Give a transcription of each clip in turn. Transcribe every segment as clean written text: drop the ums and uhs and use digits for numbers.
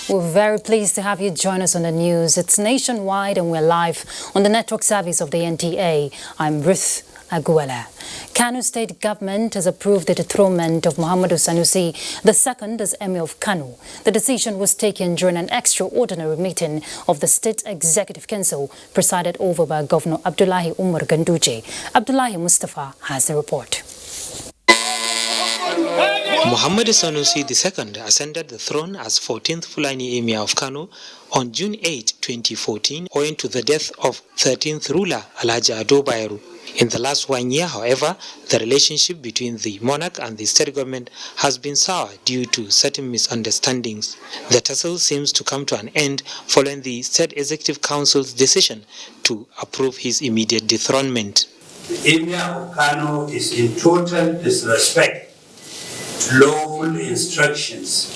We're very pleased to have you join us on the news. It's nationwide and we're live on the network service of the NTA. I'm Ruth Aguela. Kano State Government has approved the dethronement of Muhammadu Sanusi II as Emir of Kano. The decision was taken during an extraordinary meeting of the State Executive Council presided over by Governor Abdullahi Umar Ganduje. Abdullahi Mustafa has the report. Muhammad Sanusi II ascended the throne as 14th Fulani Emir of Kano on June 8, 2014, owing to the death of 13th ruler Alhaji Ado Bayero. In the last 1 year, however, the relationship between the monarch and the state government has been sour due to certain misunderstandings. The tussle seems to come to an end following the State Executive Council's decision to approve his immediate dethronement. The Emir of Kano is in total disrespect lawful instructions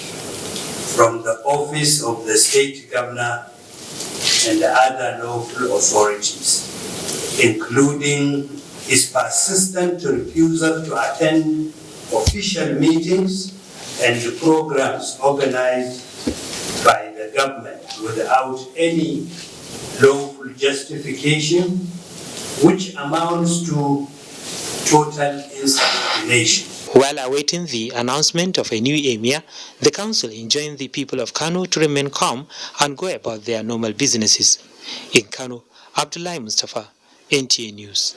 from the office of the state governor and the other local authorities, including his persistent refusal to attend official meetings and the programs organized by the government without any lawful justification, which amounts to total insubordination. While awaiting the announcement of a new emir, the council enjoined the people of Kano to remain calm and go about their normal businesses. In Kano, Abdullahi Mustafa, NTA News.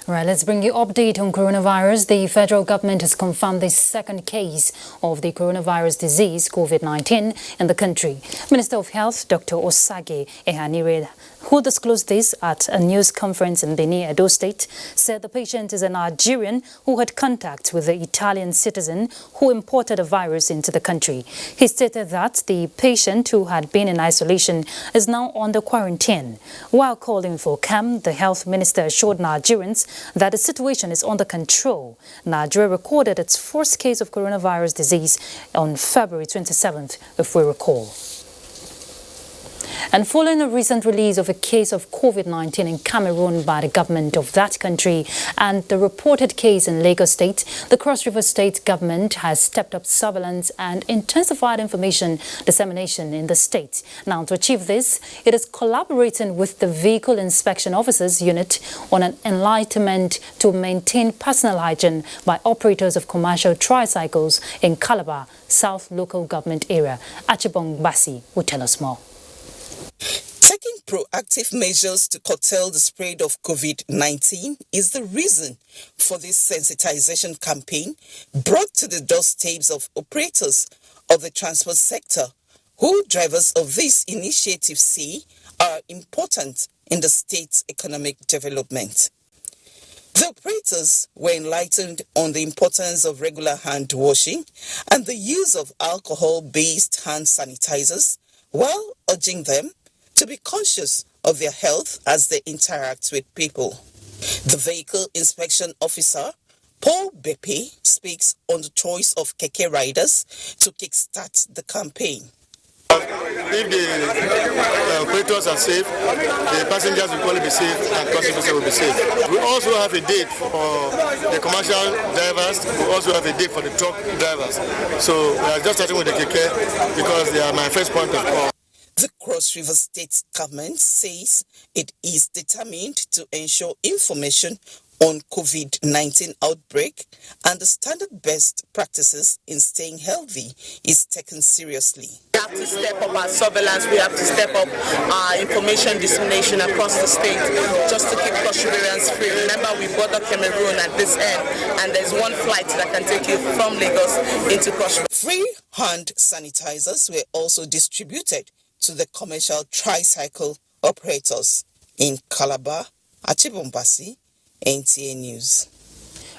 Right, let's bring you update on coronavirus. The federal government has confirmed the second case of the coronavirus disease, COVID-19, in the country. Minister of Health, Dr. Osage Ehanire, who disclosed this at a news conference in Benin, Edo State, said the patient is a Nigerian who had contact with the Italian citizen who imported the virus into the country. He stated that the patient, who had been in isolation, is now under quarantine. While calling for calm, the health minister assured Nigerians that the situation is under control. Nigeria recorded its first case of coronavirus disease on February 27th, if we recall. And following a recent release of a case of COVID-19 in Cameroon by the government of that country and the reported case in Lagos State, the Cross River State government has stepped up surveillance and intensified information dissemination in the state. Now, to achieve this, it is collaborating with the Vehicle Inspection Officers Unit on an enlightenment to maintain personal hygiene by operators of commercial tricycles in Calabar, South Local Government Area. Achibong Basi will tell us more. Taking proactive measures to curtail the spread of COVID-19 is the reason for this sensitization campaign brought to the doorsteps of operators of the transport sector, who drivers of this initiative say are important in the state's economic development. The operators were enlightened on the importance of regular hand washing and the use of alcohol-based hand sanitizers, while urging them to be conscious of their health as they interact with people. The Vehicle Inspection Officer, Paul Bepe, speaks on the choice of keke riders to kickstart the campaign. If the operators are safe, the passengers will probably be safe and customers will be safe. We also have a date for the commercial drivers. We also have a date for the truck drivers. So we are just starting with the keke because they are my first point of call. The Cross River State government says it is determined to ensure information on COVID-19 outbreak and the standard best practices in staying healthy is taken seriously. We have to step up our surveillance, we have to step up our information dissemination across the state just to keep Cross Riverians free. Remember, we border Cameroon at this end and there's one flight that can take you from Lagos into Cross River. Free hand sanitizers were also distributed to the commercial tricycle operators. In Calabar, Achibombasi, NTA News.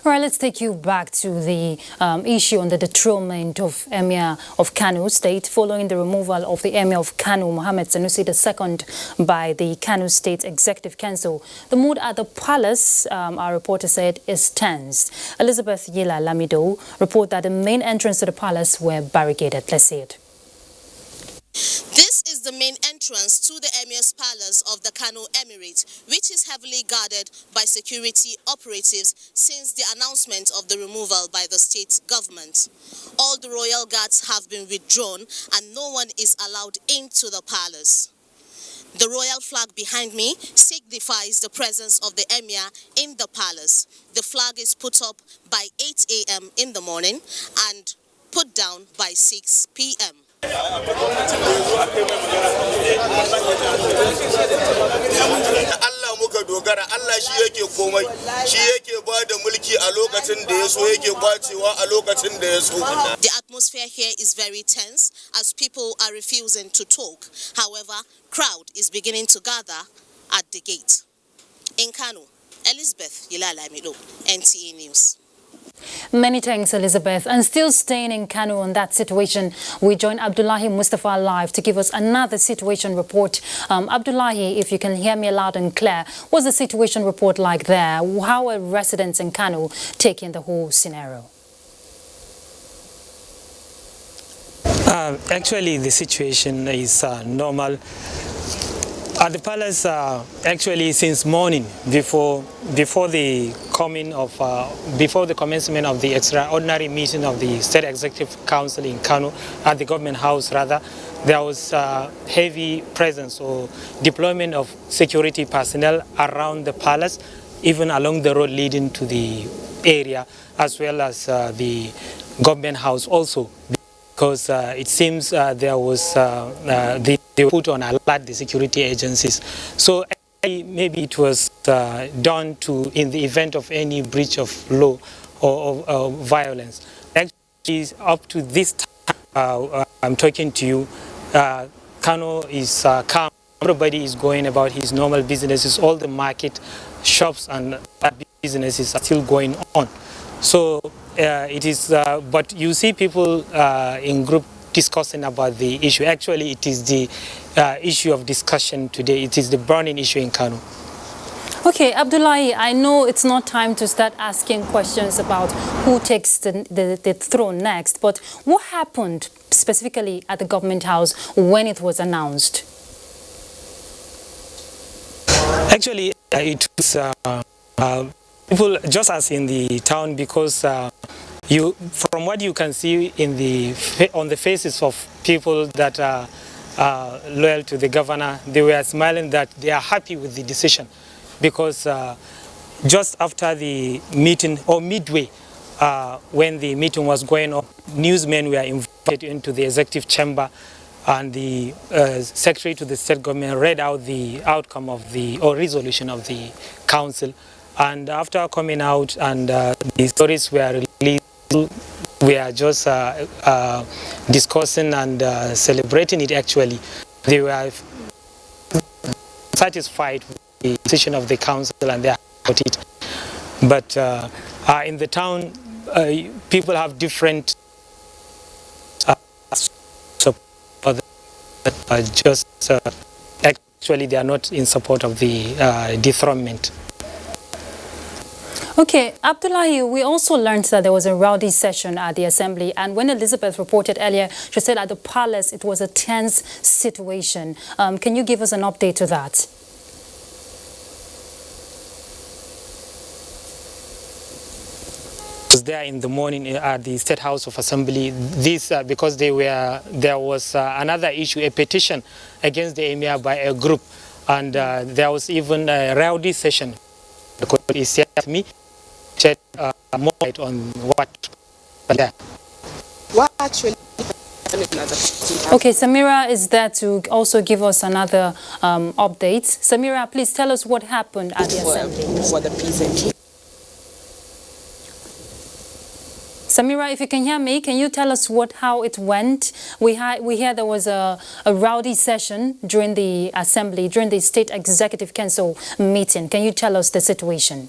All right, let's take you back to the issue on the dethronement of Emir of Kano State following the removal of the Emir of Kano, Mohammed Sanusi II, by the Kano State Executive Council. The mood at the palace, our reporter said, is tense. Elizabeth Yila Lamido report that the main entrance to the palace were barricaded. Let's see it. This is the main entrance to the Emir's Palace of the Kano Emirate, which is heavily guarded by security operatives since the announcement of the removal by the state government. All the royal guards have been withdrawn and no one is allowed into the palace. The royal flag behind me signifies the presence of the Emir in the palace. The flag is put up by 8 a.m. in the morning and put down by 6 p.m. Allah muka dogara, Allah shi yake komai, shi yake ba da mulki a lokacin da ya so, yake kwacewa a lokacin da ya so. The atmosphere here is very tense as people are refusing to talk. However, crowd is beginning to gather at the gate. In Kano, Elizabeth Yilala Mido, NTA News. Many thanks, Elizabeth. And still staying in Kano on that situation, we join Abdullahi Mustafa live to give us another situation report. Abdullahi, if you can hear me loud and clear, what's the situation report like there? How are residents in Kano taking the whole scenario? Actually, the situation is normal. At the palace, actually, since morning, before the commencement of the extraordinary meeting of the State Executive Council in Kano, at the government house rather, there was heavy presence or deployment of security personnel around the palace, even along the road leading to the area, as well as the government house also, because it seems there was they put on alert the security agencies. So maybe it was done in the event of any breach of law or violence. Actually, up to this time, I'm talking to you, Kano is calm. Everybody is going about his normal businesses. All the market, shops and businesses are still going on. So it is, but you see people in group discussing about the issue. Actually, it is the issue of discussion today. It is the burning issue in Kano. Okay, Abdullahi, I know it's not time to start asking questions about who takes the throne next, but what happened specifically at the government house when it was announced? Actually, it was people just as in the town, because from what you can see on the faces of people that are loyal to the governor, they were smiling that they are happy with the decision, because just after the meeting, or midway, when the meeting was going on, newsmen were invited into the executive chamber, and the secretary to the state government read out the outcome of or resolution of the council. And after coming out and the stories were released, we are just discussing and celebrating it. Actually, they were satisfied with the decision of the council and they are about it. But in the town, people have different just actually they are not in support of the dethronement. Okay, Abdullahi, we also learned that there was a rowdy session at the assembly, and when Elizabeth reported earlier, she said at the palace it was a tense situation. Can you give us an update to that? Was there in the morning at the State House of Assembly. This because there was another issue, a petition against the emir by a group, and there was even a rowdy session. Because he said to me, shed more light on what there. What actually? Okay, Samira is there to also give us another update. Samira, please tell us what happened at the assembly. For the presentation. Samira, if you can hear me, can you tell us how it went? We hear there was a rowdy session during the assembly, during the State Executive Council meeting. Can you tell us the situation?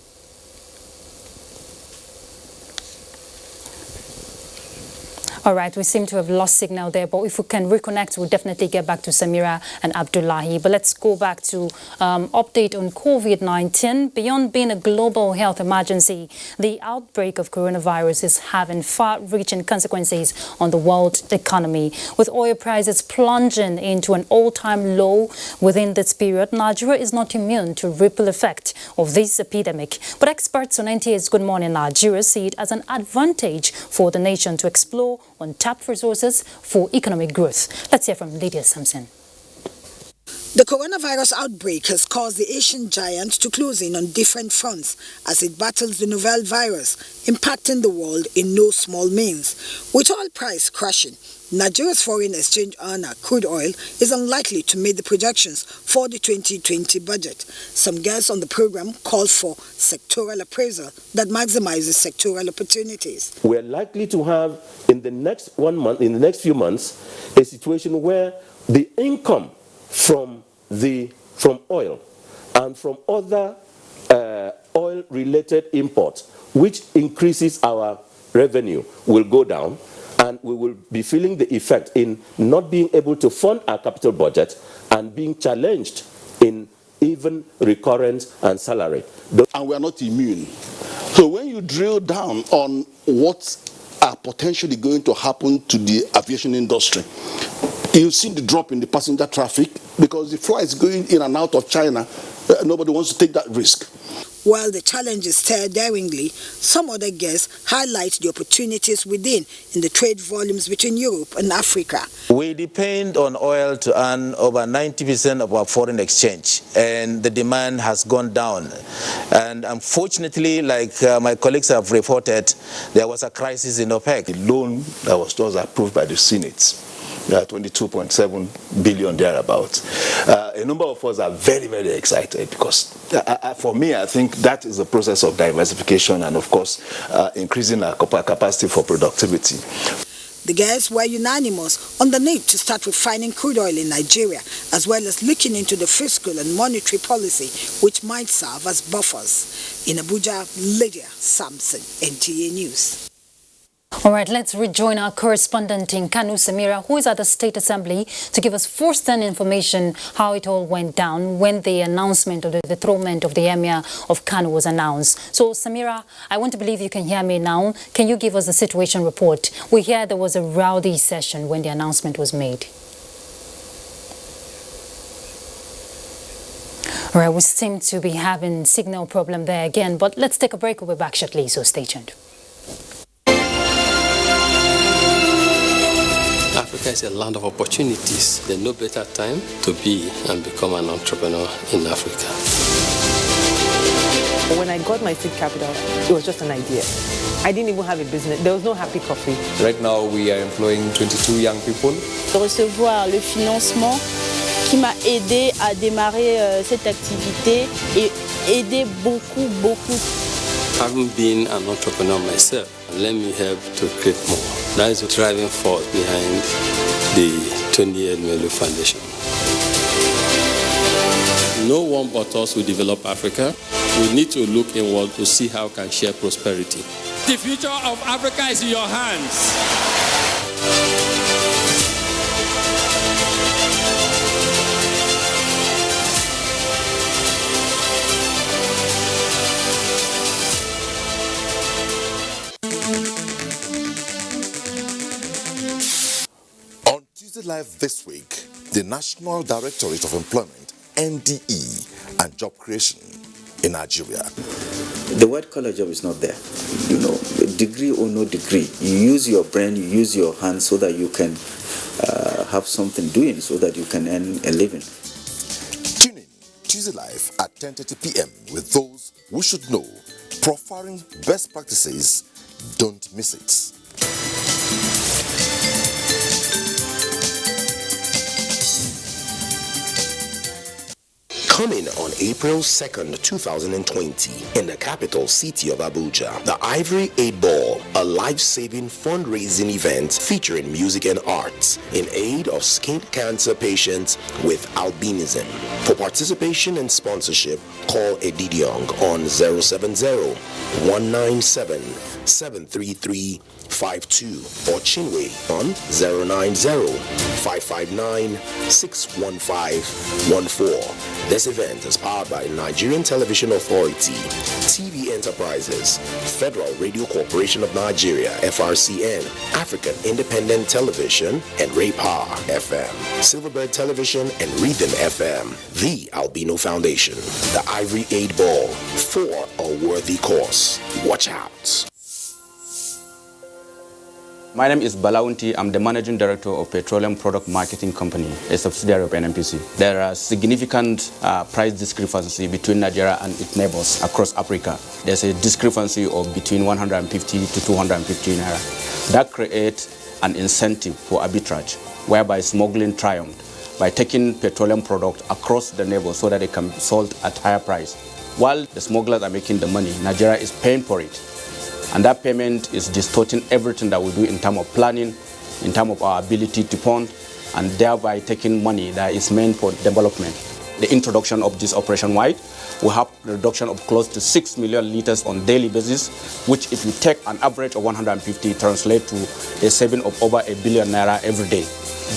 All right, we seem to have lost signal there, but if we can reconnect, we'll definitely get back to Samira and Abdullahi. But let's go back to update on COVID-19. Beyond being a global health emergency, the outbreak of coronavirus is having far-reaching consequences on the world economy. With oil prices plunging into an all-time low within this period, Nigeria is not immune to ripple effect of this epidemic. But experts on NTA's Good Morning Nigeria see it as an advantage for the nation to explore untapped resources for economic growth. Let's hear from Lydia Sampson. The coronavirus outbreak has caused the Asian giant to close in on different fronts as it battles the novel virus, impacting the world in no small means. With oil price crashing, Nigeria's foreign exchange earner, crude oil, is unlikely to meet the projections for the 2020 budget. Some guests on the program called for sectoral appraisal that maximizes sectoral opportunities. We're likely to have in the next few months, a situation where the income from oil and from other oil-related imports, which increases our revenue, will go down, and we will be feeling the effect in not being able to fund our capital budget and being challenged in even recurrence and salary. And we are not immune. So when you drill down on what are potentially going to happen to the aviation industry, you see the drop in the passenger traffic because the flights going in and out of China, nobody wants to take that risk. While the challenges stare daringly, some other guests highlight the opportunities within in the trade volumes between Europe and Africa. We depend on oil to earn over 90% of our foreign exchange, and the demand has gone down. And unfortunately, like my colleagues have reported, there was a crisis in OPEC. The loan that was just approved by the Senate, 22.7 billion thereabouts. A number of us are very, very excited because for me, I think that is a process of diversification and, of course, increasing our capacity for productivity. The guests were unanimous on the need to start refining crude oil in Nigeria, as well as looking into the fiscal and monetary policy, which might serve as buffers. In Abuja, Lydia Sampson, NTA News. All right, let's rejoin our correspondent in Kano, Samira, who is at the State Assembly to give us first-hand information how it all went down when the announcement of the dethronement of the Emir of Kano was announced. So, Samira, I want to believe you can hear me now. Can you give us a situation report? We hear there was a rowdy session when the announcement was made. All right, we seem to be having signal problem there again, but let's take a break. We'll be back shortly, so stay tuned. Africa is a land of opportunities. There's no better time to be and become an entrepreneur in Africa. When I got my seed capital, it was just an idea. I didn't even have a business. There was no happy coffee. Right now, we are employing 22 young people. De recevoir le financement qui m'a aidé à démarrer cette activité et aider beaucoup. Having been an entrepreneur myself, let me help to create more. That is the driving force behind the Tony Elumelu Foundation. No one but us will develop Africa. We need to look inward to see how we can share prosperity. The future of Africa is in your hands. Live this week, the National Directorate of Employment, NDE, and Job Creation in Nigeria. The white-collar job is not there. You know, degree or no degree, you use your brain, you use your hands so that you can have something doing, so that you can earn a living. Tune in Tuesday Live at 10:30 p.m. with those who should know, profiling best practices. Don't miss it. Coming on April 2nd, 2020, in the capital city of Abuja, the Ivory 8 Ball, a life-saving fundraising event featuring music and arts in aid of skin cancer patients with albinism. For participation and sponsorship, call Edidiong on 070-197-73352 or Chinwe on 090-559-61514. This event is powered by Nigerian Television Authority, TV Enterprises, Federal Radio Corporation of Nigeria, FRCN, African Independent Television, and Ray Power FM, Silverbird Television, and Rhythm FM, the Albino Foundation, the Ivory 8 Ball, for a worthy cause. Watch out. My name is Balaunti. I'm the Managing Director of Petroleum Product Marketing Company, a subsidiary of NNPC. There are significant price discrepancy between Nigeria and its neighbors across Africa. There's a discrepancy of between 150 to 250 naira. That creates an incentive for arbitrage, whereby smuggling triumphed by taking petroleum product across the neighbors so that they can be sold at higher price. While the smugglers are making the money, Nigeria is paying for it. And that payment is distorting everything that we do in terms of planning, in terms of our ability to fund, and thereby taking money that is meant for development. The introduction of this Operation White will have a reduction of close to 6 million liters on daily basis, which if you take an average of 150, translate to a saving of over 1 billion naira every day.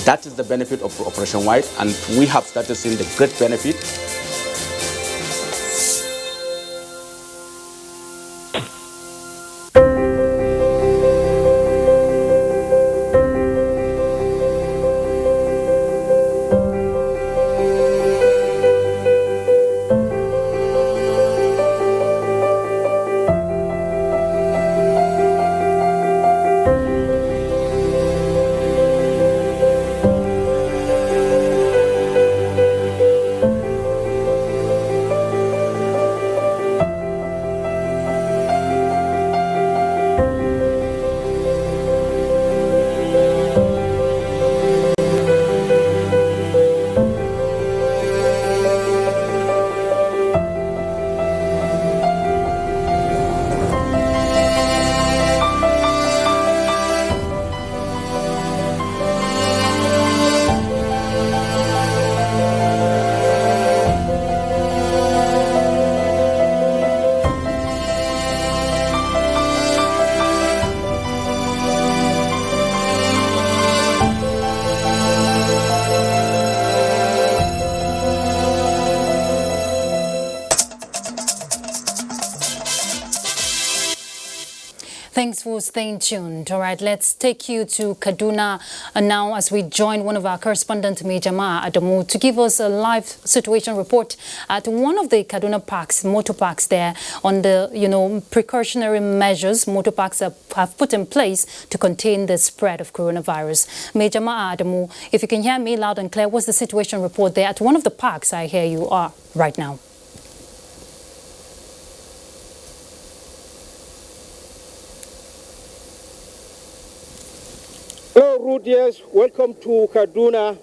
That is the benefit of Operation White, and we have started seeing the great benefit. Thanks for staying tuned. All right, let's take you to Kaduna now as we join one of our correspondents, Mejama Adamu, to give us a live situation report at one of the Kaduna parks, motor parks there, on the, precautionary measures motor parks have put in place to contain the spread of coronavirus. Mejama Adamu, if you can hear me loud and clear, what's the situation report there at one of the parks I hear you are right now? Hello, Rudiers. Welcome to Kaduna.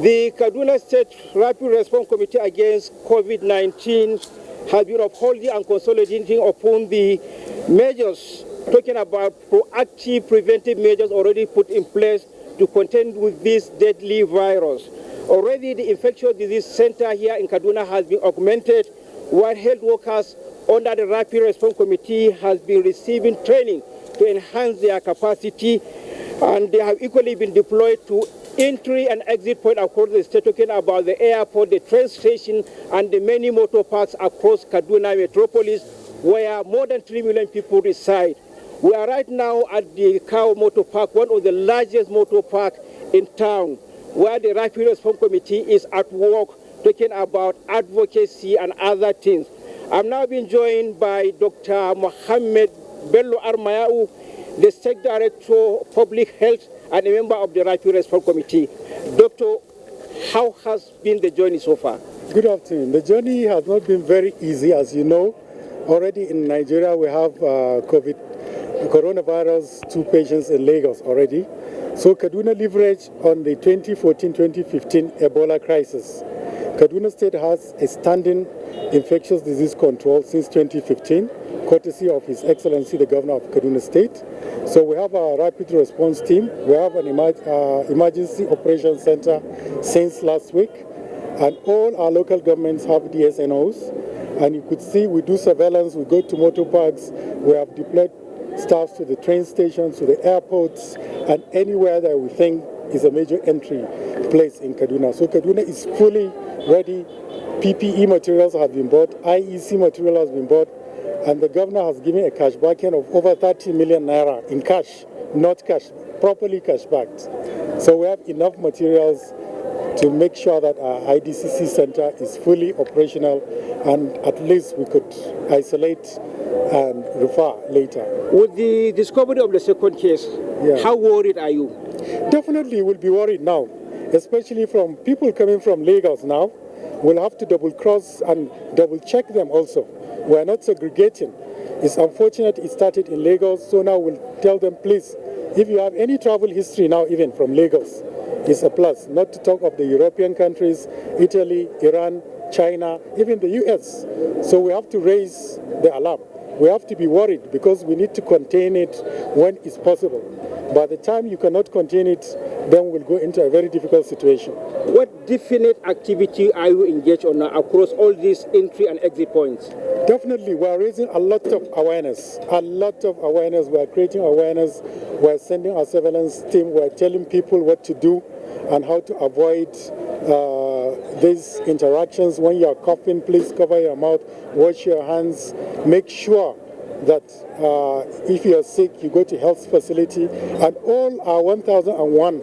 The Kaduna State Rapid Response Committee against COVID-19 has been upholding and consolidating upon the measures, talking about proactive preventive measures already put in place to contend with this deadly virus. Already the Infectious Disease Center here in Kaduna has been augmented, while health workers under the Rapid Response Committee has been receiving training to enhance their capacity, and they have equally been deployed to entry and exit point across the state, talking about the airport, the train station, and the many motor parks across Kaduna metropolis, where more than 3 million people reside. We are right now at the Cow Motor Park, one of the largest motor parks in town, where the Rapid Response Committee is at work, talking about advocacy and other things. I'm now being joined by Dr. Mohammed Bello Armayau, the State Director of Public Health and a member of the Rapid Response Committee. Doctor, how has been the journey so far? Good afternoon. The journey has not been very easy, as you know. Already in Nigeria, we have coronavirus, 2 patients in Lagos already. So Kaduna leveraged on the 2014-2015 Ebola crisis. Kaduna State has a standing infectious disease control since 2015, courtesy of His Excellency the Governor of Kaduna State. So we have a rapid response team. We have an emergency operations center since last week, and all our local governments have DSNOs. And you could see we do surveillance, we go to motor parks, we have deployed staff to the train stations, to the airports, and anywhere that we think is a major entry place in Kaduna. So Kaduna is fully ready. PPE materials have been bought, IEC material has been bought, and the governor has given a cash backing of over 30 million naira in cash, not cash, properly cash backed. So we have enough materials to make sure that our IDCC center is fully operational, and at least we could isolate and refer later. With the discovery of the second case, how worried are you? Definitely we'll be worried now, especially from people coming from Lagos now. We'll have to double cross and double check them also. We're not segregating. It's unfortunate it started in Lagos, so now we'll tell them, please, if you have any travel history now, even from Lagos, it's a plus. Not to talk of the European countries, Italy, Iran, China, even the US. So we have to raise the alarm. We have to be worried because we need to contain it when it's possible. By the time you cannot contain it, then we'll go into a very difficult situation. What definite activity are you engaged on now across all these entry and exit points? Definitely, we are raising a lot of awareness. We are creating awareness. We are sending our surveillance team. We are telling people what to do and how to avoid these interactions. When you are coughing, please cover your mouth, wash your hands, make sure that if you are sick, you go to health facility. And all our 1,001,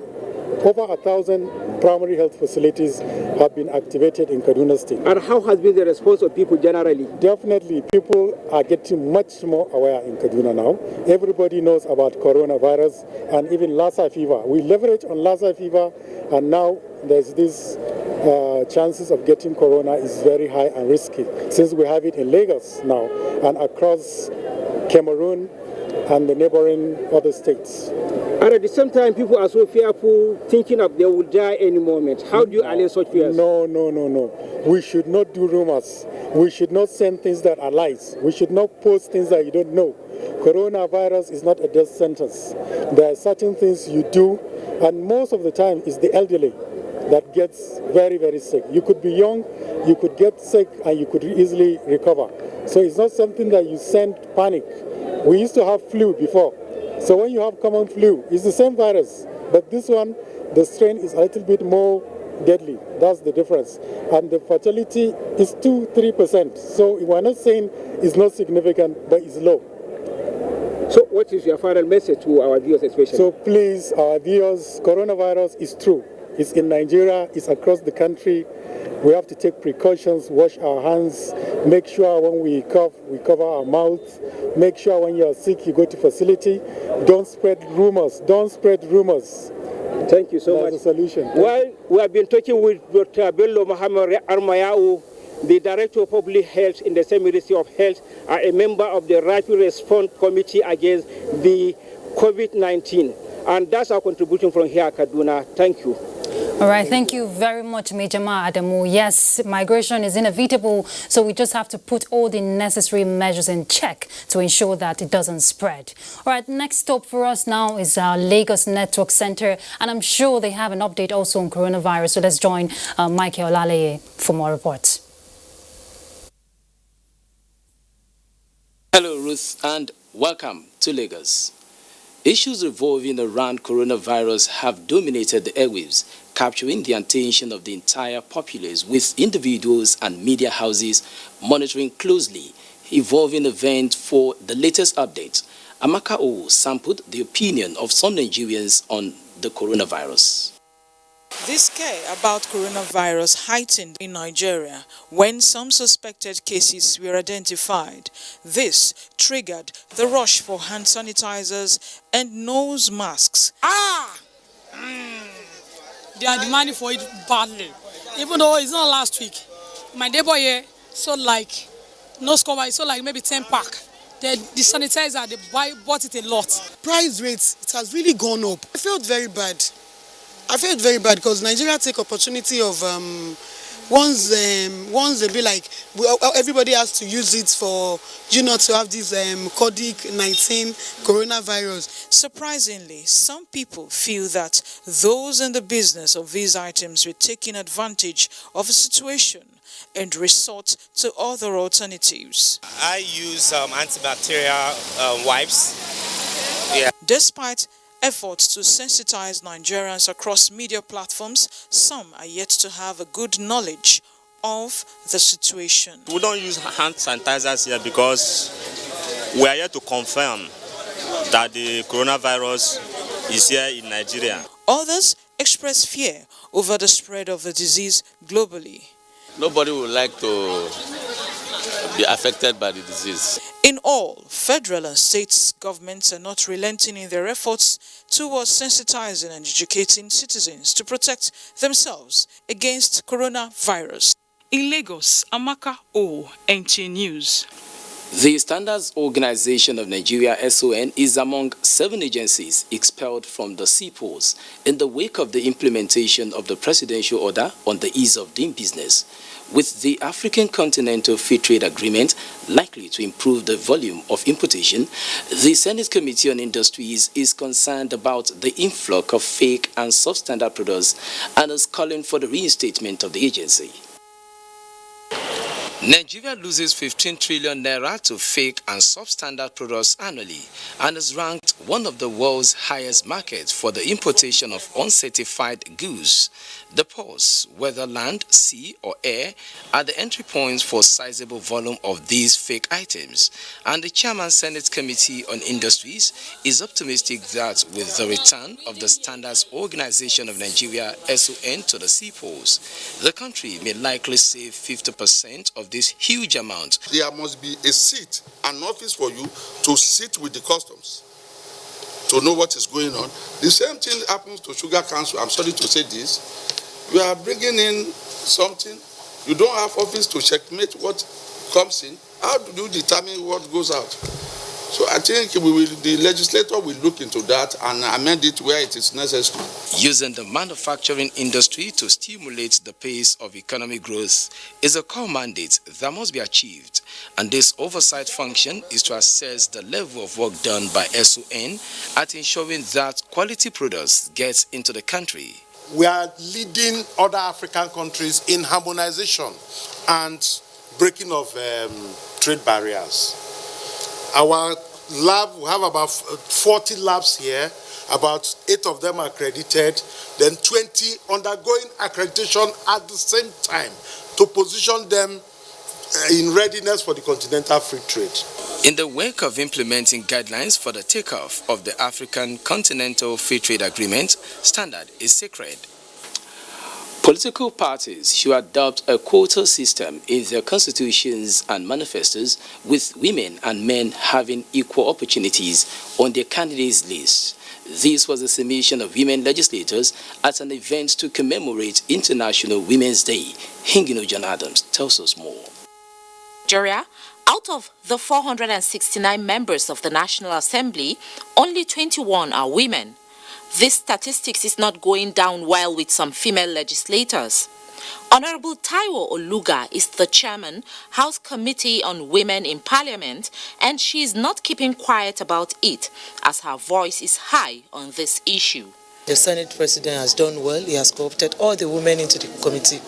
over 1,000 primary health facilities have been activated in Kaduna State. And how has been the response of people generally? Definitely, people are getting much more aware in Kaduna now. Everybody knows about coronavirus and even Lassa fever. We leverage on Lassa fever, and now there's this chances of getting corona is very high and risky, since we have it in Lagos now and across Cameroon and the neighboring other states. And at the same time, people are so fearful, thinking of they will die any moment. How do you allay such fears? No. We should not do rumors. We should not send things that are lies. We should not post things that you don't know. Coronavirus is not a death sentence. There are certain things you do, and most of the time it's the elderly that gets very, very sick. You could be young, you could get sick, and you could easily recover. So it's not something that you send panic. We used to have flu before. So when you have common flu, it's the same virus, but this one, the strain is a little bit more deadly. That's the difference. And the fatality is 2-3%. So we're not saying it's not significant, but it's low. So what is your final message to our viewers especially? So please, our viewers, coronavirus is true. It's in Nigeria, it's across the country. We have to take precautions, wash our hands, make sure when we cough, we cover our mouth, make sure when you are sick, you go to facility. Don't spread rumors. Thank you so much. That's the solution. Well, we have been talking with Dr. Bello Mohammed Armayau, the Director of Public Health in the same Ministry of Health, a member of the Rapid Response Committee against the COVID-19. And that's our contribution from here at Kaduna. Thank you. All right, thank you very much, Major Adamu. Yes, migration is inevitable, so we just have to put all the necessary measures in check to ensure that it doesn't spread. All right, next stop for us now is our Lagos Network Center, and I'm sure they have an update also on coronavirus. So let's join Michael Olaleye for more reports. Hello, Ruth, and welcome to Lagos. Issues revolving around coronavirus have dominated the airwaves, capturing the attention of the entire populace, with individuals and media houses monitoring closely evolving events. For the latest updates, Amaka O sampled the opinion of some Nigerians on the coronavirus. This scare about coronavirus heightened in Nigeria when some suspected cases were identified. This triggered the rush for hand sanitizers and nose masks. They are demanding for it badly. Even though it's not last week. My neighbor here sold like nose cover, he sold like maybe 10 pack. The sanitizer, they bought it a lot. Price rates, it has really gone up. I felt very bad because Nigeria take opportunity of once they be like, everybody has to use it for, not to have this COVID-19 coronavirus. Surprisingly, some people feel that those in the business of these items were taking advantage of a situation and resort to other alternatives. I use antibacterial wipes. Yeah. Despite efforts to sensitize Nigerians across media platforms, some are yet to have a good knowledge of the situation. We don't use hand sanitizers here because we are here to confirm that the coronavirus is here in Nigeria. Others express fear over the spread of the disease globally. Nobody would like to be affected by the disease. In all, federal and state governments are not relenting in their efforts towards sensitizing and educating citizens to protect themselves against coronavirus. In Lagos, Amaka O, NTA News. The Standards Organization of Nigeria, SON, is among 7 agencies expelled from the CPOs in the wake of the implementation of the presidential order on the ease of doing business, with the African Continental Free Trade Agreement likely to improve the volume of importation. The Senate Committee on Industries is concerned about the influx of fake and substandard products and is calling for the reinstatement of the agency. Nigeria loses 15 trillion naira to fake and substandard products annually and is ranked one of the world's highest markets for the importation of uncertified goods. The ports, whether land, sea or air, are the entry points for sizable volume of these fake items. And the Chairman Senate Committee on Industries is optimistic that with the return of the Standards Organization of Nigeria, SON, to the CPOs, the country may likely save 50% of this huge amount. There must be a seat, an office for you to sit with the customs, to know what is going on. The same thing happens to Sugar Council. I'm sorry to say this. You are bringing in something, you don't have office to checkmate what comes in. How do you determine what goes out? So I think the legislator will look into that and amend it where it is necessary. Using the manufacturing industry to stimulate the pace of economic growth is a core mandate that must be achieved, and this oversight function is to assess the level of work done by SON at ensuring that quality products get into the country. We are leading other African countries in harmonization and breaking of trade barriers. Our lab, we have about 40 labs here, about 8 of them are accredited, then 20 undergoing accreditation at the same time to position them in readiness for the continental free trade. In the wake of implementing guidelines for the takeoff of the African Continental Free Trade Agreement, standard is sacred. Political parties should adopt a quota system in their constitutions and manifestos, with women and men having equal opportunities on their candidates list. This was a submission of women legislators at an event to commemorate International Women's Day. Hingino John Adams tells us more. Nigeria, out of the 469 members of the National Assembly, only 21 are women. This statistics is not going down well with some female legislators. Honorable Taiwo Oluga is the chairman, House Committee on Women in Parliament, and she is not keeping quiet about it, as her voice is high on this issue. The Senate President has done well. He has co-opted all the women into the committee.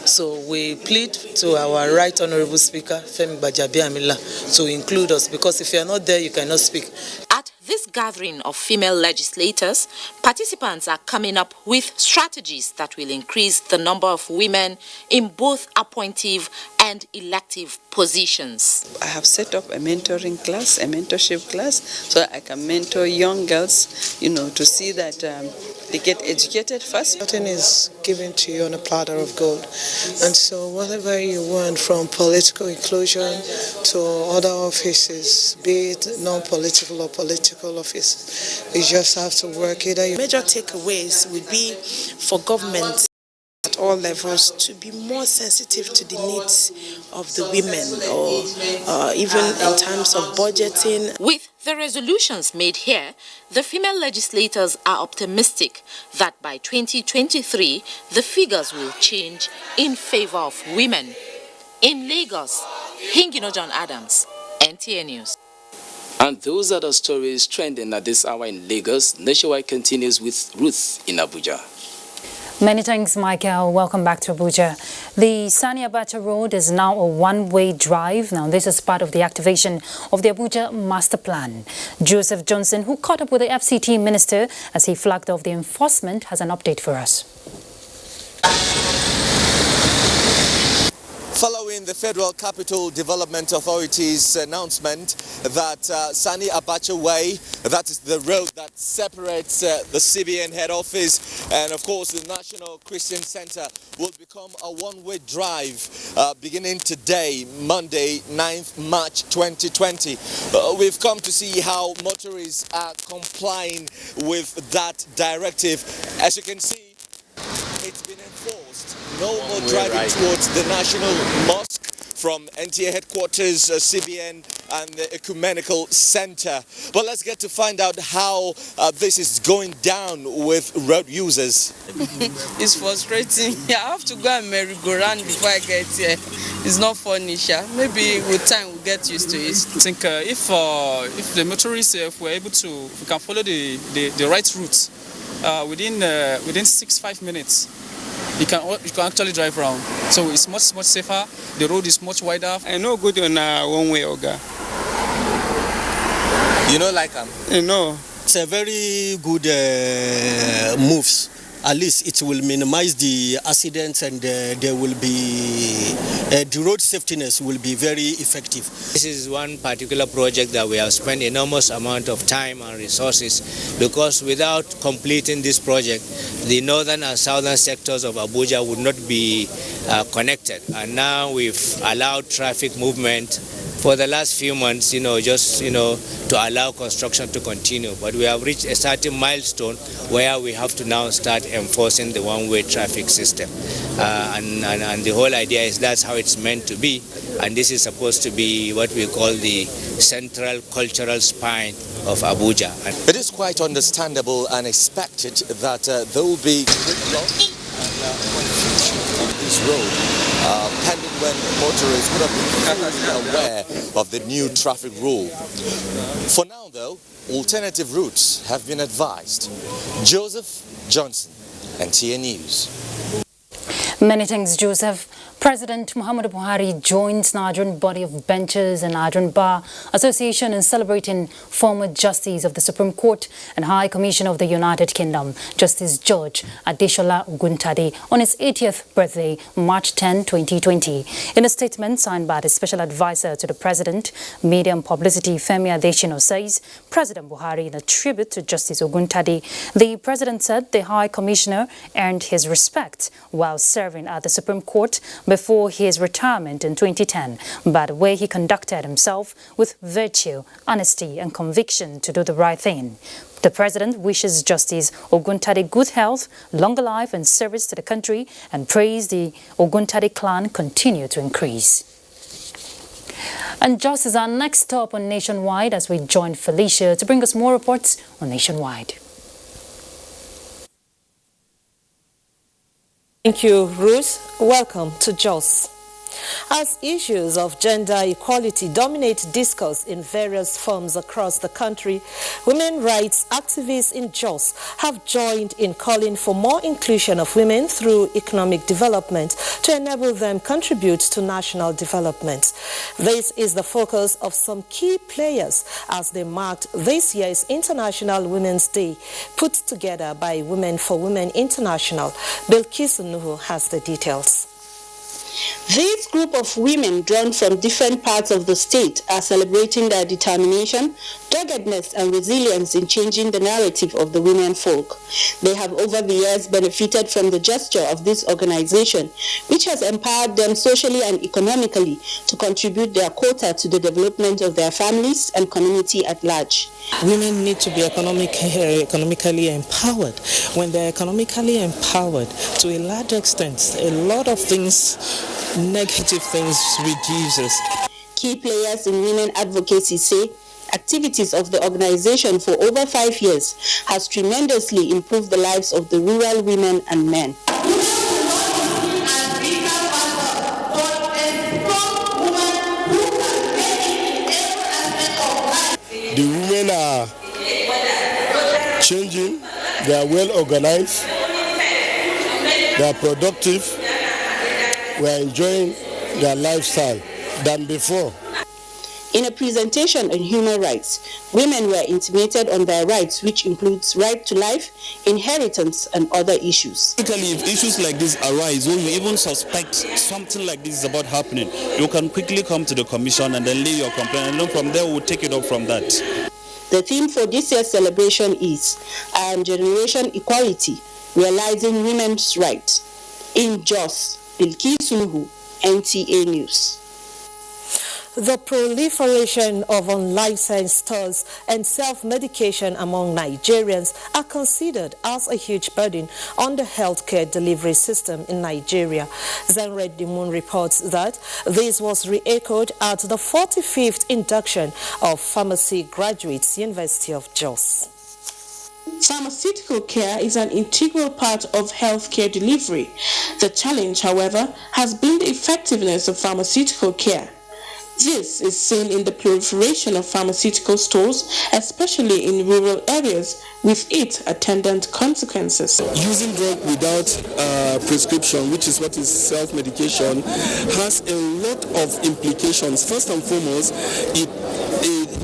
So we plead to our Right Honorable Speaker, Femi Gbajabiamila, to include us, because if you are not there, you cannot speak. At this gathering of female legislators, participants are coming up with strategies that will increase the number of women in both appointive and elective positions. I have set up a mentoring class, a mentorship class, so that I can mentor young girls, to see that they get educated first. Nothing is given to you on a platter of gold. And so whatever you want, from political inclusion to other offices, be it non-political or political office, you just have to work it out. Major takeaways would be for government at all levels to be more sensitive to the needs of the women, or even in terms of budgeting. With The resolutions made here, the female legislators are optimistic that by 2023, the figures will change in favor of women. In Lagos, Hingino John Adams, NTA News. And those are the stories trending at this hour in Lagos. Nationwide continues with Ruth in Abuja. Many thanks, Michael. Welcome back to Abuja. The Sani Abacha Road is now a one-way drive. Now, this is part of the activation of the Abuja Master Plan. Joseph Johnson, who caught up with the FCT minister as he flagged off the enforcement, has an update for us. Following the Federal Capital Development Authority's announcement that Sani Abacha Way, that is the road that separates the CBN head office and of course the National Christian Center, will become a one-way drive beginning today, Monday, 9th March 2020. We've come to see how motorists are complying with that directive. As you can see, it's been enforced. No more driving towards the National Mosque from NTA headquarters, CBN and the Ecumenical Center. But let's get to find out how this is going down with road users. It's frustrating. I have to go and merry-go-round before I get here. It's not funny, Sha. Maybe with time we'll get used to it. I think if the motorists were able to, if we can follow the right route, within 6-5 minutes, you can actually drive around. So it's much safer. The road is much wider. I know good on one way, Oga. You know, like No. It's a very good moves. At least it will minimize the accidents and there will be the road safetiness will be very effective. This is one particular project that we have spent enormous amount of time and resources, because without completing this project, the northern and southern sectors of Abuja would not be connected. And now we've allowed traffic movement for the last few months, just to allow construction to continue. But we have reached a certain milestone where we have to now start enforcing the one-way traffic system. And the whole idea is that's how it's meant to be. And this is supposed to be what we call the central cultural spine of Abuja. It is quite understandable and expected that there will be gridlock on this road. Pending when motorists would have been fully aware of the new traffic rule. For now, though, alternative routes have been advised. Joseph Johnson, NTA News. Many thanks, Joseph. President Muhammadu Buhari joins Nigerian body of benches and Nigerian Bar Association in celebrating former Justice of the Supreme Court and High Commissioner of the United Kingdom, Justice George Adeshola Oguntade, on his 80th birthday, March 10, 2020. In a statement signed by the Special Advisor to the President, Media and Publicity, Femi Adesina, says President Buhari, in a tribute to Justice Oguntade, the President said the High Commissioner earned his respect while serving at the Supreme Court before his retirement in 2010, but where he conducted himself with virtue, honesty and conviction to do the right thing. The President wishes Justice Oguntade good health, longer life and service to the country, and prays the Oguntade clan continue to increase. And Jos is our next stop on Nationwide as we join Felicia to bring us more reports on Nationwide. Thank you, Ruth. Welcome to Jos. As issues of gender equality dominate discourse in various forms across the country, women rights activists in Jos have joined in calling for more inclusion of women through economic development to enable them contribute to national development. This is the focus of some key players as they marked this year's International Women's Day, put together by Women for Women International. Bilkisu Nuhu has the details. This group of women drawn from different parts of the state are celebrating their determination, doggedness and resilience in changing the narrative of the women folk. They have over the years benefited from the gesture of this organization, which has empowered them socially and economically to contribute their quota to the development of their families and community at large. Women need to be economically empowered. When they're economically empowered, to a large extent, a lot of things, negative things reduces. Key players in women advocacy say activities of the organization for over 5 years has tremendously improved the lives of the rural women and men. The women are changing, they are well organized, they are productive, we are enjoying their lifestyle than before. In a presentation on human rights, women were intimated on their rights, which includes right to life, inheritance, and other issues. Typically, if issues like this arise, or you even suspect something like this is about happening, you can quickly come to the commission and then lay your complaint, and then from there we'll take it up from that. The theme for this year's celebration is I Am Generation Equality, Realizing Women's Rights. In Jos, Bilkisu Nuhu, NTA News. The proliferation of unlicensed stores and self-medication among Nigerians are considered as a huge burden on the healthcare delivery system in Nigeria. Zenred Dimun reports that this was re-echoed at the 45th induction of pharmacy graduates, University of Jos. Pharmaceutical care is an integral part of healthcare delivery. The challenge, however, has been the effectiveness of pharmaceutical care. This is seen in the proliferation of pharmaceutical stores, especially in rural areas, with its attendant consequences. Using drug without prescription, which is what is self-medication, has a lot of implications. First and foremost, it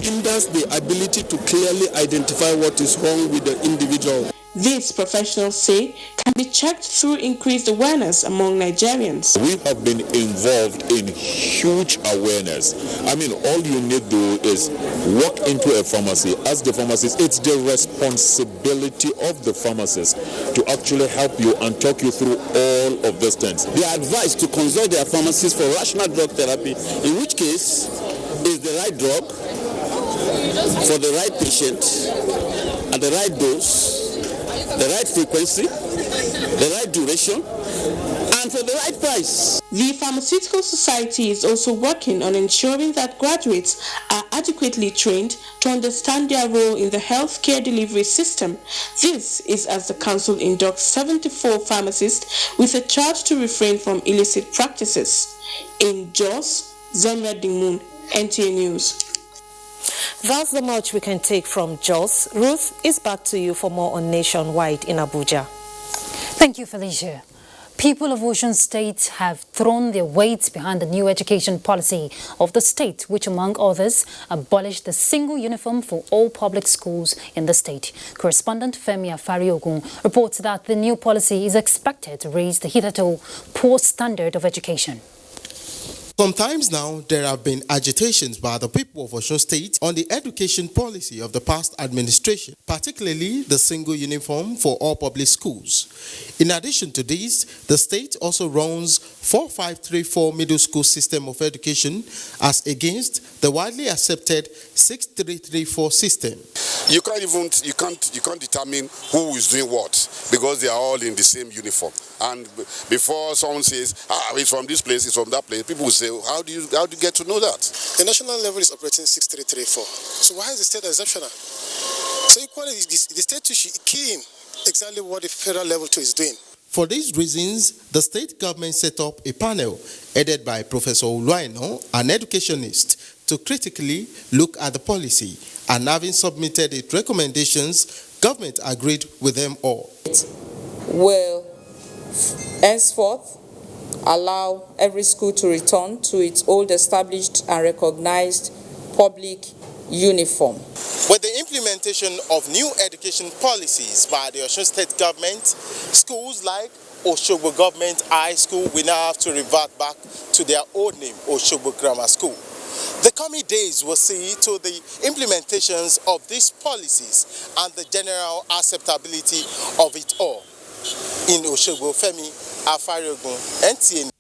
hinders the ability to clearly identify what is wrong with the individual. These professionals say can be checked through increased awareness among Nigerians. We have been involved in huge awareness. I mean, all you need to do is walk into a pharmacy, ask the pharmacist. It's the responsibility of the pharmacist to actually help you and talk you through all of these things. They are advised to consult their pharmacist for rational drug therapy, in which case is the right drug for the right patient at the right dose, the right frequency, the right duration, and for the right price. The Pharmaceutical Society is also working on ensuring that graduates are adequately trained to understand their role in the healthcare delivery system. This is as the council inducts 74 pharmacists with a charge to refrain from illicit practices. In Jos, Zenred Dimun, NTA News. That's the much we can take from Jos. Ruth is back to you for more on Nationwide in Abuja. Thank you, Felicia. People of Osun State have thrown their weight behind the new education policy of the state, which, among others, abolished the single uniform for all public schools in the state. Correspondent Femi Afariogun reports that the new policy is expected to raise the hitherto poor standard of education. Sometimes now, there have been agitations by the people of Osun State on the education policy of the past administration, particularly the single uniform for all public schools. In addition to this, the state also runs 4534 middle school system of education as against the widely accepted 6334 system. You can't determine who is doing what because they are all in the same uniform. And before someone says, it's from this place, it's from that place, people will say, how do you get to know that? The national level is operating 6334. So why is the state exceptional? So equally, the state should key in exactly what the federal level too is doing. For these reasons, the state government set up a panel headed by Professor Uluaino, an educationist, to critically look at the policy, and having submitted its recommendations, government agreed with them all. Will henceforth allow every school to return to its old established and recognized public uniform. With the implementation of new education policies by the Osun State government, schools like Oshogbo Government High School will now have to revert back to their old name, Oshogbo Grammar School. The coming days will see to the implementations of these policies and the general acceptability of it all. In Oshogbo, Femi Afariogun, NTA.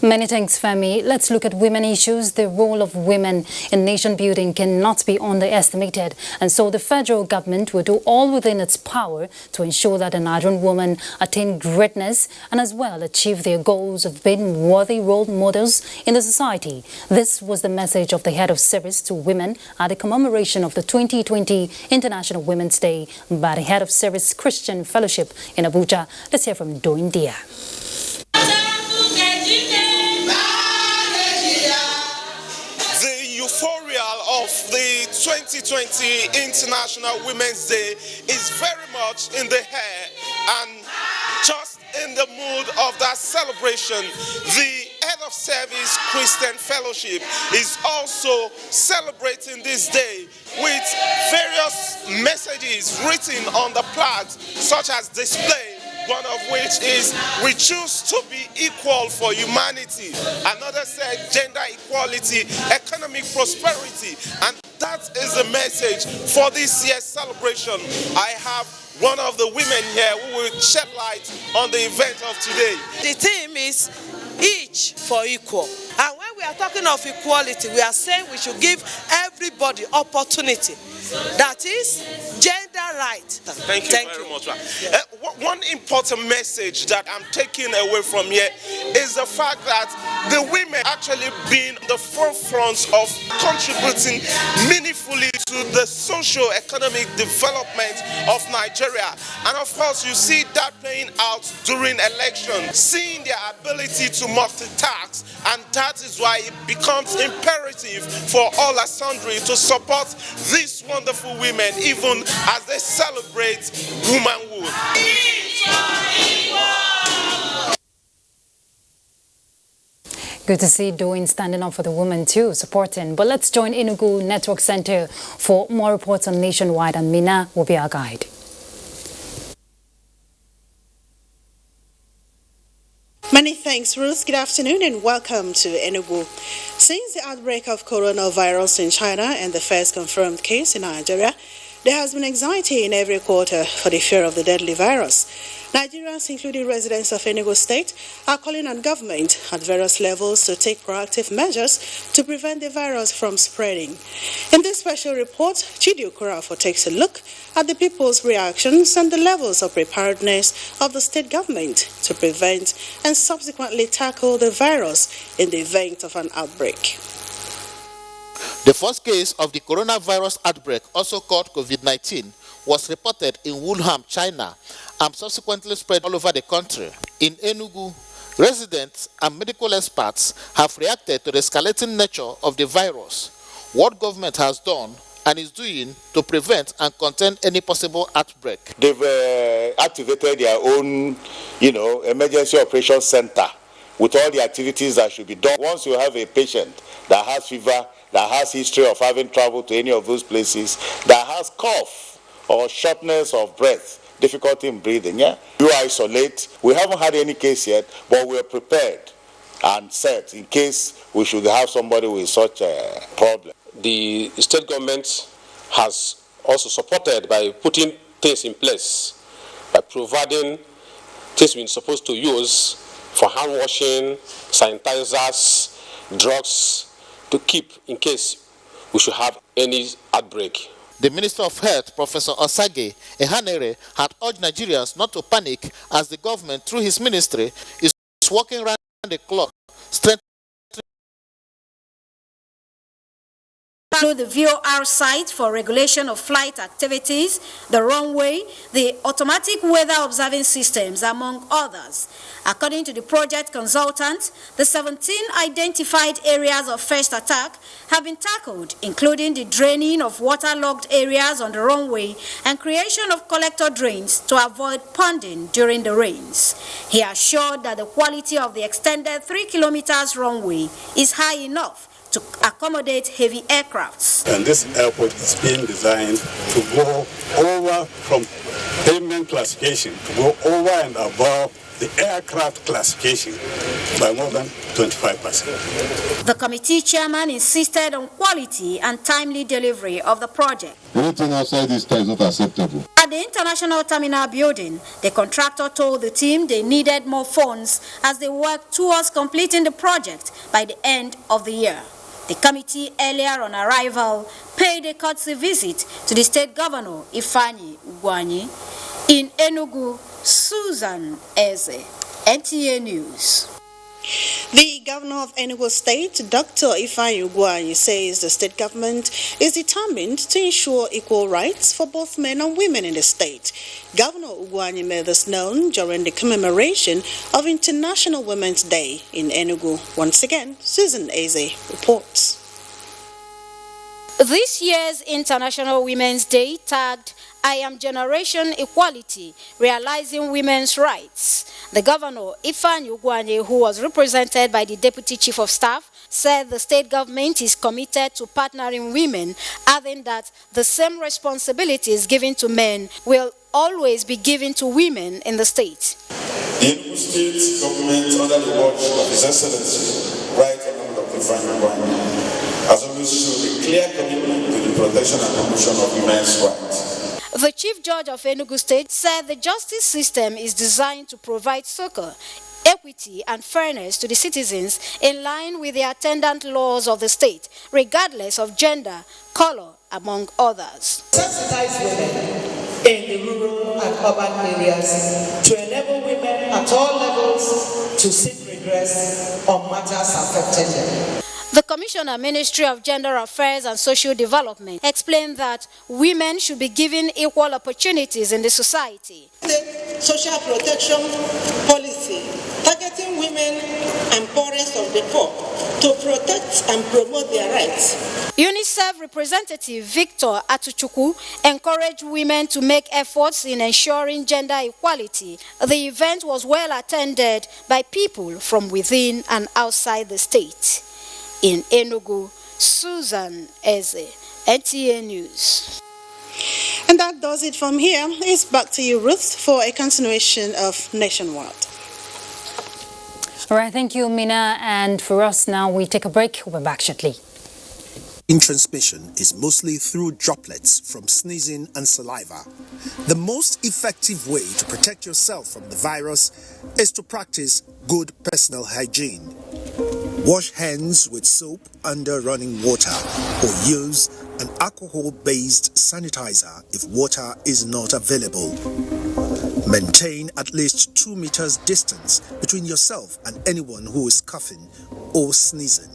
Many thanks, Femi. Let's look at women issues. The role of women in nation building cannot be underestimated, and so the federal government will do all within its power to ensure that the Nigerian women attain greatness and as well achieve their goals of being worthy role models in the society. This was the message of the head of service to women at the commemoration of the 2020 International Women's Day by the head of service Christian Fellowship in Abuja. Let's hear from Doindia. Of the 2020 International Women's Day is very much in the air and just in the mood of that celebration. The head of service Christian Fellowship is also celebrating this day with various messages written on the flags, such as display, one of which is, we choose to be equal for humanity. Another said gender equality, economic prosperity. And that is the message for this year's celebration. I have one of the women here who will shed light on the event of today. The theme is each for equal. And when we are talking of equality, we are saying we should give everybody opportunity. That is gender right. Thank you very much. One important message that I'm taking away from here is the fact that the women actually been the forefront of contributing meaningfully to the socio-economic development of Nigeria. And of course, you see that playing out during elections, seeing their ability to multitask, and that is why it becomes imperative for all and sundry to support these wonderful women even as they celebrate womanhood. Good to see Doin standing up for the women too, supporting. But let's join Enugu Network Center for more reports on Nationwide, and Mina will be our guide. Many thanks, Ruth. Good afternoon and welcome to Enugu. Since the outbreak of coronavirus in China and the first confirmed case in Nigeria, there has been anxiety in every quarter for the fear of the deadly virus. Nigerians, including residents of Enugu State, are calling on government at various levels to take proactive measures to prevent the virus from spreading. In this special report, Chidi Okorafor takes a look at the people's reactions and the levels of preparedness of the state government to prevent and subsequently tackle the virus in the event of an outbreak. The first case of the coronavirus outbreak, also called COVID-19, was reported in Wuhan, China, and subsequently spread all over the country. In Enugu, residents and medical experts have reacted to the escalating nature of the virus, what government has done and is doing to prevent and contain any possible outbreak. They've activated their own, emergency operations center with all the activities that should be done. Once you have a patient that has fever, that has history of having traveled to any of those places, that has cough or shortness of breath, difficulty in breathing, you isolate. We haven't had any case yet, but we're prepared and set in case we should have somebody with such a problem. The state government has also supported by putting things in place, by providing things we're supposed to use for hand washing, sanitizers, drugs, to keep in case we should have any outbreak. The Minister of Health, Professor Osage Ehanere, had urged Nigerians not to panic as the government, through his ministry, is working around the clock, strengthening through the VOR site for regulation of flight activities, the runway, the automatic weather observing systems, among others. According to the project consultant, the 17 identified areas of first attack have been tackled, including the draining of waterlogged areas on the runway and creation of collector drains to avoid ponding during the rains. He assured that the quality of the extended 3 kilometers runway is high enough to accommodate heavy aircrafts. And this airport is being designed to go over from pavement classification, to go over and above the aircraft classification by more than 25%. The committee chairman insisted on quality and timely delivery of the project. Anything outside this time is not acceptable. At At the International Terminal building, the contractor told the team they needed more funds as they worked towards completing the project by the end of the year. The committee, earlier on arrival, paid a courtesy visit to the state governor, Ifeanyi Ugwuanyi. In Enugu, Susan Eze, NTA News. The governor of Enugu State, Dr. Ifeanyi Ugwuanyi, says the state government is determined to ensure equal rights for both men and women in the state. Governor Ugwuanyi made this known during the commemoration of International Women's Day in Enugu. Once again, Susan Eze reports. This year's International Women's Day tagged I Am Generation Equality, Realizing Women's Rights. The governor, Ifeanyi Ugwuanyi, who was represented by the Deputy Chief of Staff, said the state government is committed to partnering women, adding that the same responsibilities given to men will always be given to women in the state. The Enugu State government, under the watch of His Excellency, Right Honorable Dr. Ifeanyi Ugwuanyi, has always shown a clear commitment to the protection and promotion of women's rights. The Chief Judge of Enugu State said the justice system is designed to provide succor, equity and fairness to the citizens in line with the attendant laws of the state, regardless of gender, color, among others. Sensitize women in the rural and urban areas to enable women at all levels to seek redress on matters affecting them. The Commissioner, Ministry of Gender Affairs and Social Development, explained that women should be given equal opportunities in the society. The social protection policy targeting women and poorest of the poor to protect and promote their rights. UNICEF representative Victor Atuchukwu encouraged women to make efforts in ensuring gender equality. The event was well attended by people from within and outside the state. In Enugu, Susan Eze, NTA News. And that does it from here. It's back to you, Ruth, for a continuation of Nationwide. All right, thank you, Mina. And for us now, we take a break. We'll be back shortly. Transmission is mostly through droplets from sneezing and saliva. The most effective way to protect yourself from the virus is to practice good personal hygiene. Wash hands with soap under running water or use an alcohol-based sanitizer if water is not available. Maintain at least 2 meters distance between yourself and anyone who is coughing or sneezing.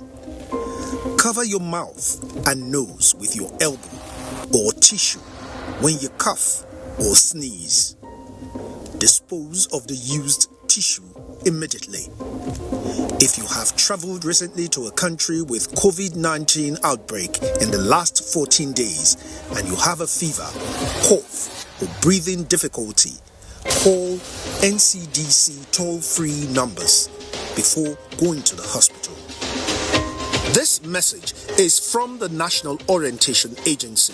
Cover your mouth and nose with your elbow or tissue when you cough or sneeze. Dispose of the used tissue immediately. If you have traveled recently to a country with COVID-19 outbreak in the last 14 days and you have a fever, cough, or breathing difficulty, call NCDC toll-free numbers before going to the hospital. This message is from the National Orientation Agency.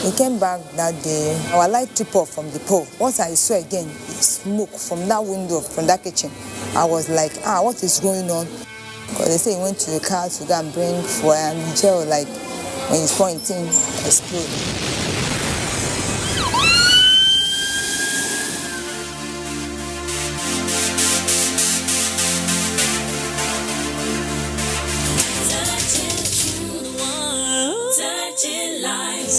We came back that day, our light took off from the pole. Once I saw again smoke from that window, from that kitchen, I was like, what is going on? Because they say he went to the car to go and bring fuel and gel, like when he's pointing, explode.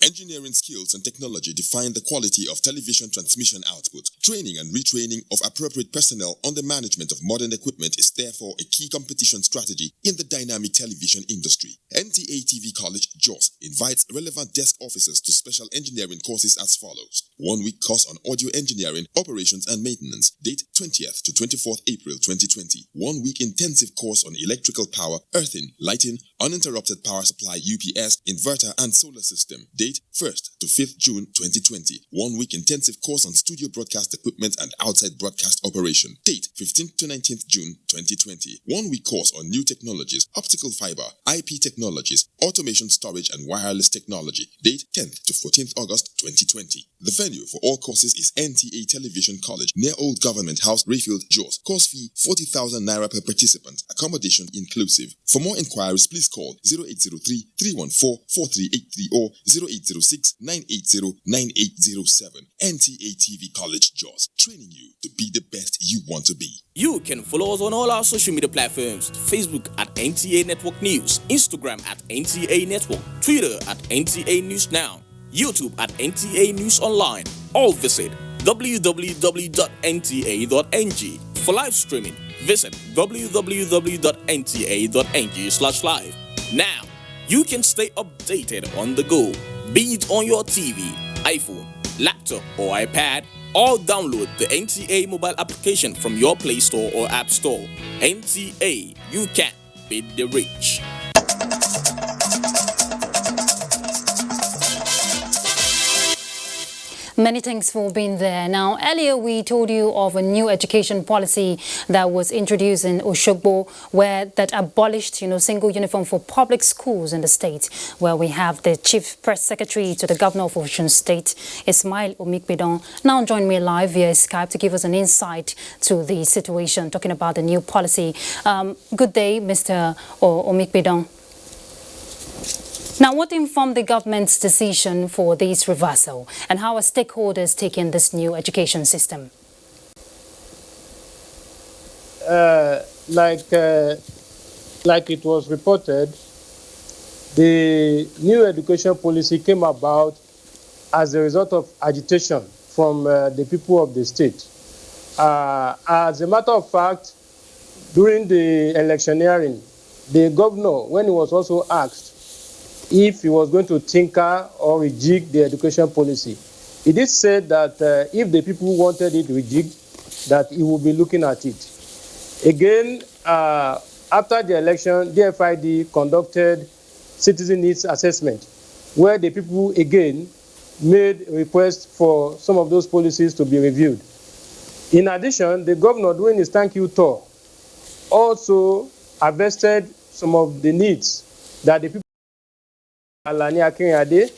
Engineering skills and technology define the quality of television transmission output. Training and retraining of appropriate personnel on the management of modern equipment is therefore a key competition strategy in the dynamic television industry. NTA TV College, Jos, invites relevant desk officers to special engineering courses as follows. 1-week course on audio engineering, operations and maintenance, date 20th to 24th April 2020. 1-week intensive course on electrical power, earthing, lighting, uninterrupted power supply UPS, inverter and solar system, date 1st to 5th June 2020. 1-week intensive course on studio broadcast equipment and outside broadcast operation, date 15th to 19th June 2020. 1-week course on new technologies, optical fiber, IP technologies, automation storage and wireless technology, date 10th to 14th August 2020. The venue for all courses is NTA Television College near Old Government House, Rayfield, Jos. Course fee 40,000 naira per participant. Accommodation inclusive. For more inquiries, please call 0803-314-4383 or 0806-980-9807. NTA TV College, Jos. Training you to be the best you want to be. You can follow us on all our social media platforms: Facebook at NTA Network News, Instagram at NTA Network, Twitter at NTA News Now, YouTube at NTA News Online, or visit www.nta.ng. For live streaming, visit www.nta.ng/live. Now, you can stay updated on the go, be it on your TV, iPhone, laptop, or iPad, or download the NTA mobile application from your Play Store or App Store. NTA, you can beat the rich. Many thanks for being there. Now, earlier we told you of a new education policy that was introduced in Oshogbo, where that abolished, single uniform for public schools in the state, where we have the Chief Press Secretary to the Governor of Osun State, Ismail Omikbidon, now join me live via Skype to give us an insight to the situation, talking about the new policy. Good day, Mr. Omikbidon. Now, what informed the government's decision for this reversal, and how are stakeholders taking this new education system? Like it was reported, the new education policy came about as a result of agitation from the people of the state. As a matter of fact, during the electioneering, the governor, when he was also asked if he was going to tinker or rejig the education policy, he did say that if the people wanted it rejigged, that he would be looking at it. Again, after the election, DFID conducted citizen needs assessment, where the people again made requests for some of those policies to be reviewed. In addition, the governor, during his thank you tour, also harvested some of the needs that the people. Alani Akinade,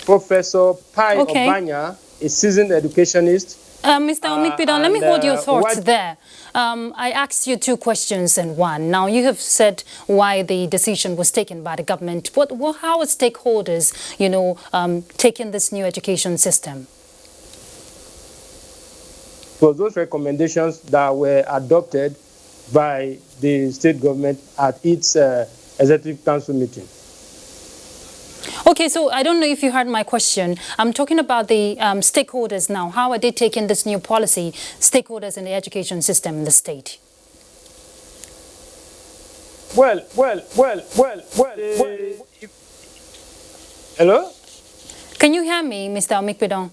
Professor Pai Obanya, a seasoned educationist. Mr. Omikbidon, let me hold your thoughts there. I asked you two questions in one. Now, you have said why the decision was taken by the government. How are stakeholders, taking this new education system? So those recommendations that were adopted by the state government at its executive council meeting. Okay, so I don't know if you heard my question. I'm talking about the stakeholders now. How are they taking this new policy, stakeholders in the education system in the state? Well. Hello? Can you hear me, Mr. Omikbidon?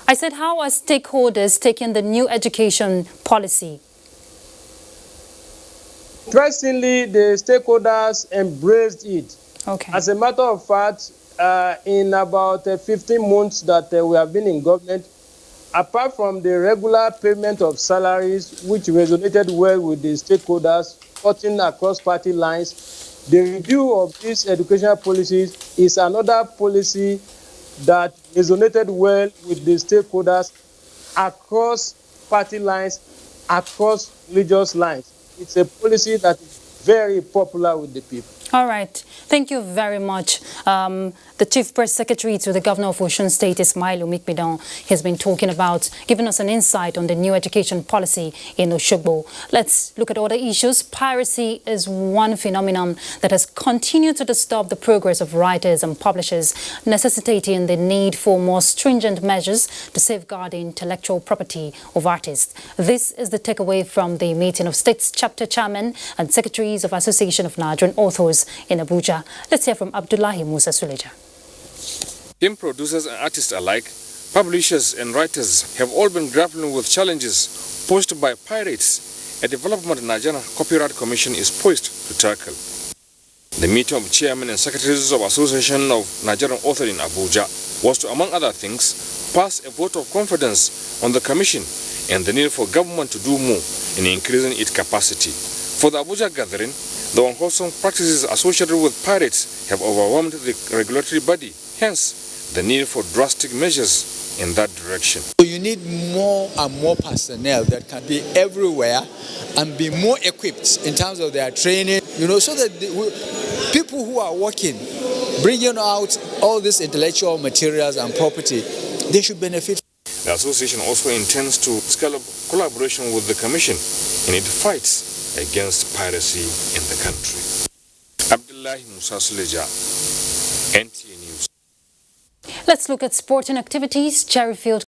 I said, how are stakeholders taking the new education policy? Interestingly, the stakeholders embraced it. Okay. As a matter of fact, in about 15 months that we have been in government, apart from the regular payment of salaries, which resonated well with the stakeholders, cutting across party lines, the review of these educational policies is another policy that resonated well with the stakeholders across party lines, across religious lines. It's a policy that is very popular with the people. All right. Thank you very much. The Chief Press Secretary to the Governor of Osun State, Ismail Omikbidon, has been talking about, giving us an insight on the new education policy in Oshogbo. Let's look at other issues. Piracy is one phenomenon that has continued to disturb the progress of writers and publishers, necessitating the need for more stringent measures to safeguard the intellectual property of artists. This is the takeaway from the meeting of States Chapter Chairman and Secretaries of Association of Nigerian Authors in Abuja. Let's hear from Abdullahi Musa Suleja. Film producers and artists alike, publishers and writers have all been grappling with challenges posed by pirates, a development the Nigerian Copyright Commission is poised to tackle. The meeting of chairmen and secretaries of Association of Nigerian Authors in Abuja was to, among other things, pass a vote of confidence on the commission and the need for government to do more in increasing its capacity. For the Abuja gathering, the unwholesome practices associated with pirates have overwhelmed the regulatory body, hence the need for drastic measures in that direction. So you need more and more personnel that can be everywhere and be more equipped in terms of their training, so that people who are working, bringing out all these intellectual materials and property, they should benefit. The association also intends to scale up collaboration with the Commission in its fights against piracy in the country. Abdullahi Musa Suleja, NTA News. Let's look at sporting activities. Cherryfield